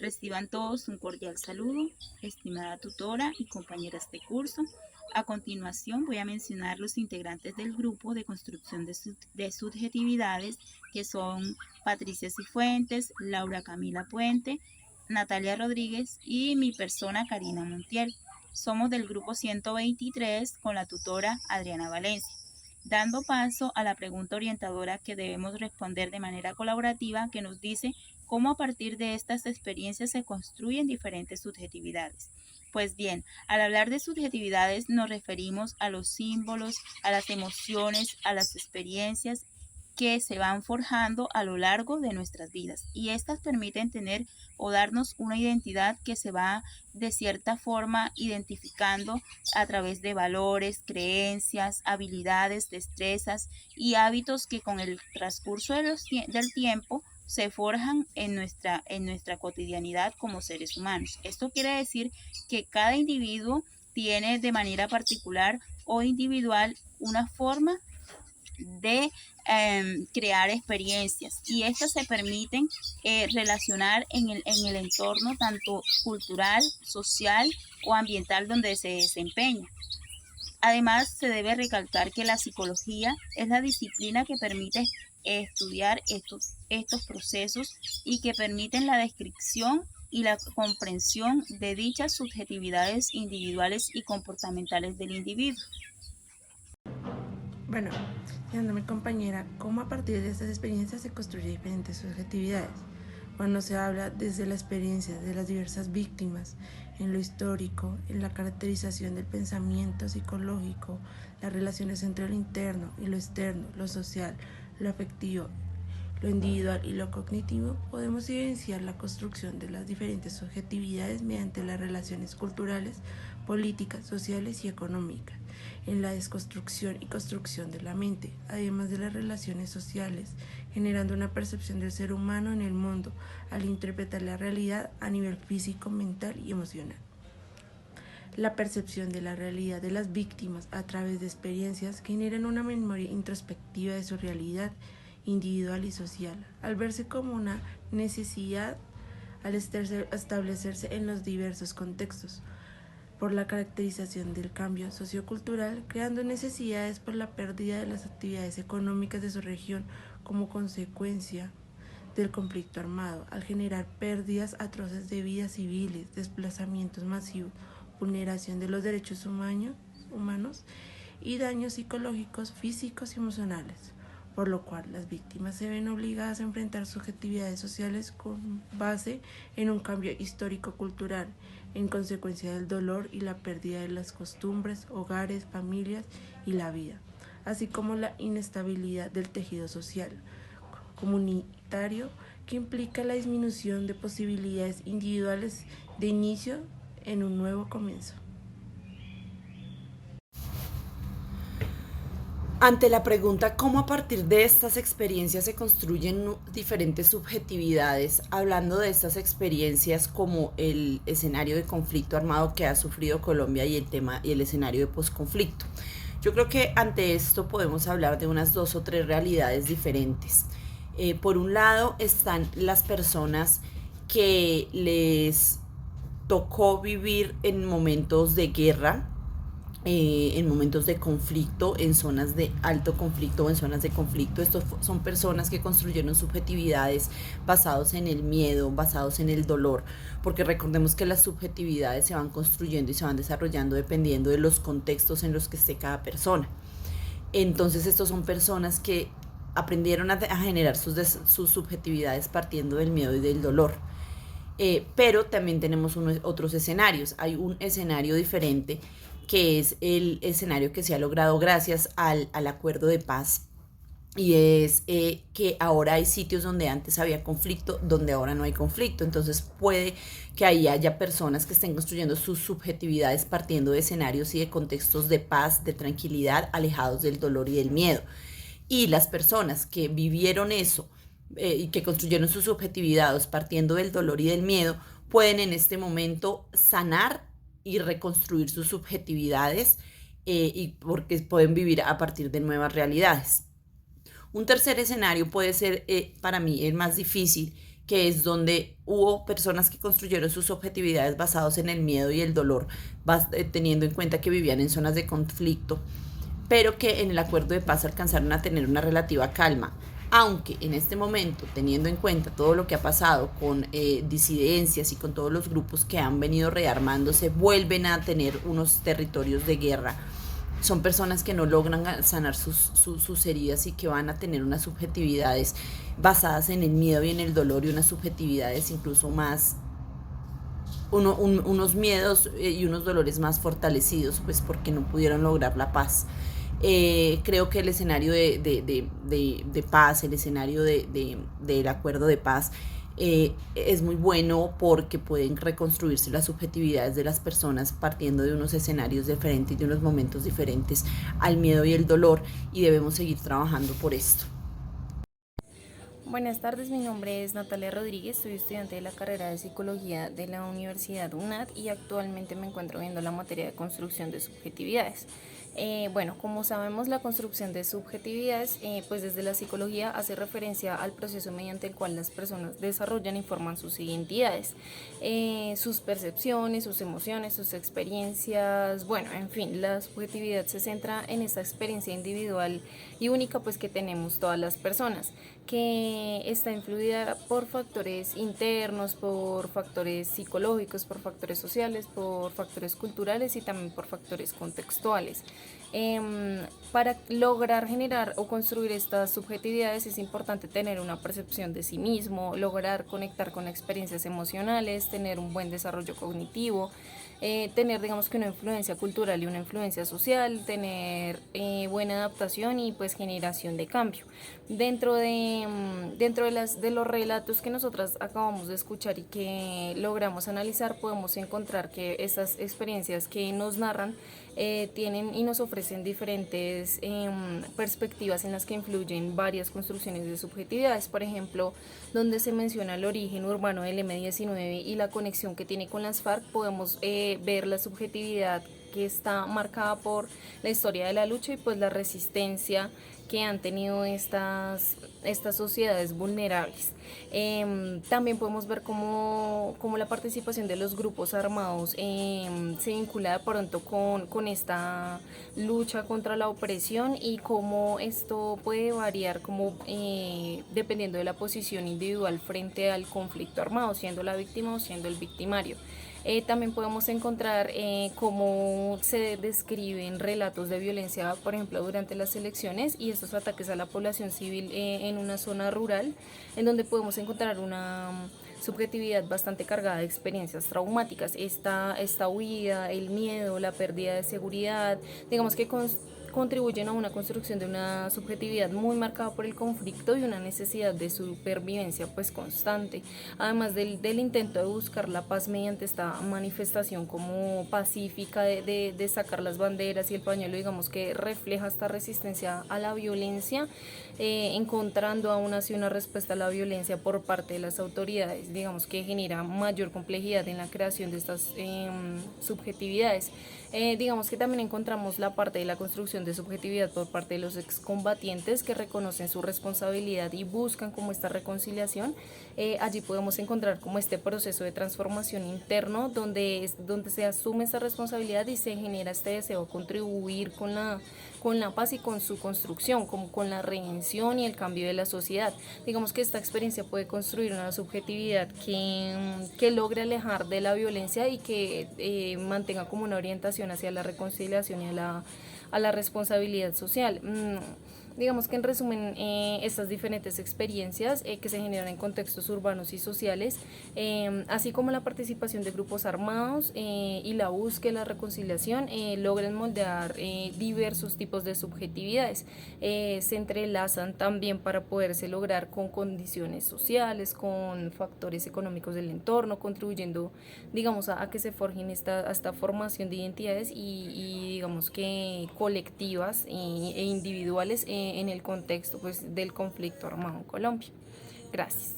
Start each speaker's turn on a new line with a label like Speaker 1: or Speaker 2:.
Speaker 1: Reciban todos un cordial saludo, estimada tutora y compañeras de curso. A continuación voy a mencionar los integrantes del grupo de construcción de subjetividades, que son Patricia Cifuentes, Laura Camila Puente, Natalia Rodríguez y mi persona Karina Montiel. Somos del grupo 123 con la tutora Adriana Valencia, dando paso a la pregunta orientadora que debemos responder de manera colaborativa, que nos dice cómo a partir de estas experiencias se construyen diferentes subjetividades. Pues bien, al hablar de subjetividades nos referimos a los símbolos, a las emociones, a las experiencias que se van forjando a lo largo de nuestras vidas, y estas permiten tener o darnos una identidad que se va de cierta forma identificando a través de valores, creencias, habilidades, destrezas y hábitos que con el transcurso del tiempo se forjan en nuestra cotidianidad como seres humanos. Esto quiere decir que cada individuo tiene de manera particular o individual una forma de crear experiencias, y estas se permiten relacionar en el entorno tanto cultural, social o ambiental donde se desempeña. Además, se debe recalcar que la psicología es la disciplina que permite estudiar estos procesos y que permiten la descripción y la comprensión de dichas subjetividades individuales y comportamentales del individuo.
Speaker 2: Bueno, siendo mi compañera, ¿cómo a partir de estas experiencias se construyen diferentes subjetividades? Cuando se habla desde la experiencia de las diversas víctimas, en lo histórico, en la caracterización del pensamiento psicológico, las relaciones entre lo interno y lo externo, lo social, lo afectivo, lo individual y lo cognitivo, podemos evidenciar la construcción de las diferentes subjetividades mediante las relaciones culturales, políticas, sociales y económicas, en la desconstrucción y construcción de la mente, además de las relaciones sociales, generando una percepción del ser humano en el mundo al interpretar la realidad a nivel físico, mental y emocional. La percepción de la realidad de las víctimas a través de experiencias generan una memoria introspectiva de su realidad individual y social, al verse como una necesidad al establecerse en los diversos contextos, por la caracterización del cambio sociocultural, creando necesidades por la pérdida de las actividades económicas de su región como consecuencia del conflicto armado, al generar pérdidas atroces de vidas civiles, desplazamientos masivos, vulneración de los derechos humanos y daños psicológicos, físicos y emocionales, por lo cual las víctimas se ven obligadas a enfrentar subjetividades sociales con base en un cambio histórico-cultural, en consecuencia del dolor y la pérdida de las costumbres, hogares, familias y la vida, así como la inestabilidad del tejido social comunitario, que implica la disminución de posibilidades individuales de inicio en un nuevo comienzo.
Speaker 3: Ante la pregunta cómo a partir de estas experiencias se construyen diferentes subjetividades, hablando de estas experiencias como el escenario de conflicto armado que ha sufrido Colombia y el escenario de posconflicto, yo creo que ante esto podemos hablar de unas 2 o 3 realidades diferentes. Por un lado están las personas que les tocó vivir en momentos de guerra, en momentos de conflicto, en zonas de alto conflicto o en zonas de conflicto. Estos son personas que construyeron subjetividades basados en el miedo, basados en el dolor, porque recordemos que las subjetividades se van construyendo y se van desarrollando dependiendo de los contextos en los que esté cada persona. Entonces estos son personas que aprendieron a generar sus subjetividades partiendo del miedo y del dolor. Pero también tenemos otros escenarios. Hay un escenario diferente, que es el escenario que se ha logrado gracias al acuerdo de paz, y es que ahora hay sitios donde antes había conflicto, donde ahora no hay conflicto. Entonces puede que ahí haya personas que estén construyendo sus subjetividades partiendo de escenarios y de contextos de paz, de tranquilidad, alejados del dolor y del miedo. Y las personas que vivieron eso y que construyeron sus subjetividades partiendo del dolor y del miedo, pueden en este momento sanar y reconstruir sus subjetividades, y porque pueden vivir a partir de nuevas realidades. Un tercer escenario puede ser, para mí, el más difícil, que es donde hubo personas que construyeron sus subjetividades basados en el miedo y el dolor, teniendo en cuenta que vivían en zonas de conflicto, pero que en el acuerdo de paz alcanzaron a tener una relativa calma. Aunque en este momento, teniendo en cuenta todo lo que ha pasado con disidencias y con todos los grupos que han venido rearmándose, vuelven a tener unos territorios de guerra. Son personas que no logran sanar sus heridas y que van a tener unas subjetividades basadas en el miedo y en el dolor, y unas subjetividades incluso más, unos miedos y unos dolores más fortalecidos, pues porque no pudieron lograr la paz. Creo que el escenario de paz, el escenario del acuerdo de paz, es muy bueno porque pueden reconstruirse las subjetividades de las personas partiendo de unos escenarios diferentes, de unos momentos diferentes al miedo y el dolor, y debemos seguir trabajando por esto.
Speaker 4: Buenas tardes, mi nombre es Natalia Rodríguez, soy estudiante de la carrera de Psicología de la Universidad UNAD y actualmente me encuentro viendo la materia de construcción de subjetividades. Bueno, como sabemos, la construcción de subjetividades, pues desde la psicología hace referencia al proceso mediante el cual las personas desarrollan y forman sus identidades, sus percepciones, sus emociones, sus experiencias, bueno, en fin, la subjetividad se centra en esta experiencia individual y única pues que tenemos todas las personas, que está influida por factores internos, por factores psicológicos, por factores sociales, por factores culturales y también por factores contextuales. Para lograr generar o construir estas subjetividades es importante tener una percepción de sí mismo, lograr conectar con experiencias emocionales, tener un buen desarrollo cognitivo, tener digamos que una influencia cultural y una influencia social, tener buena adaptación y pues generación de cambio. Dentro de los relatos que nosotras acabamos de escuchar y que logramos analizar, podemos encontrar que estas experiencias que nos narran tienen y nos ofrecen diferentes perspectivas en las que influyen varias construcciones de subjetividades. Por ejemplo, donde se menciona el origen urbano del M-19 y la conexión que tiene con las FARC, podemos ver la subjetividad que está marcada por la historia de la lucha y pues la resistencia que han tenido estas sociedades vulnerables. También podemos ver cómo la participación de los grupos armados se vincula de pronto con esta lucha contra la opresión y cómo esto puede variar como dependiendo de la posición individual frente al conflicto armado, siendo la víctima o siendo el victimario. También podemos encontrar cómo se describen relatos de violencia, por ejemplo, durante las elecciones y estos ataques a la población civil en una zona rural, en donde podemos encontrar una subjetividad bastante cargada de experiencias traumáticas. Esta huida, el miedo, la pérdida de seguridad, digamos que contribuyen a una construcción de una subjetividad muy marcada por el conflicto y una necesidad de supervivencia pues constante, además del intento de buscar la paz mediante esta manifestación como pacífica de sacar las banderas y el pañuelo, digamos que refleja esta resistencia a la violencia, encontrando aún así una respuesta a la violencia por parte de las autoridades, digamos que genera mayor complejidad en la creación de estas subjetividades. Digamos que también encontramos la parte de la construcción de subjetividad por parte de los excombatientes que reconocen su responsabilidad y buscan como esta reconciliación. Allí podemos encontrar como este proceso de transformación interno donde se asume esta responsabilidad y se genera este deseo de contribuir con la paz y con su construcción, como con la redención y el cambio de la sociedad. Digamos que esta experiencia puede construir una subjetividad que logre alejar de la violencia y que mantenga como una orientación hacia la reconciliación y a la responsabilidad social. Digamos que en resumen, estas diferentes experiencias que se generan en contextos urbanos y sociales, así como la participación de grupos armados y la búsqueda de la reconciliación, logran moldear diversos tipos de subjetividades. Se entrelazan también para poderse lograr con condiciones sociales, con factores económicos del entorno, contribuyendo, digamos, a que se forjen esta formación de identidades y digamos que colectivas e individuales en el contexto pues, del conflicto armado en Colombia. Gracias.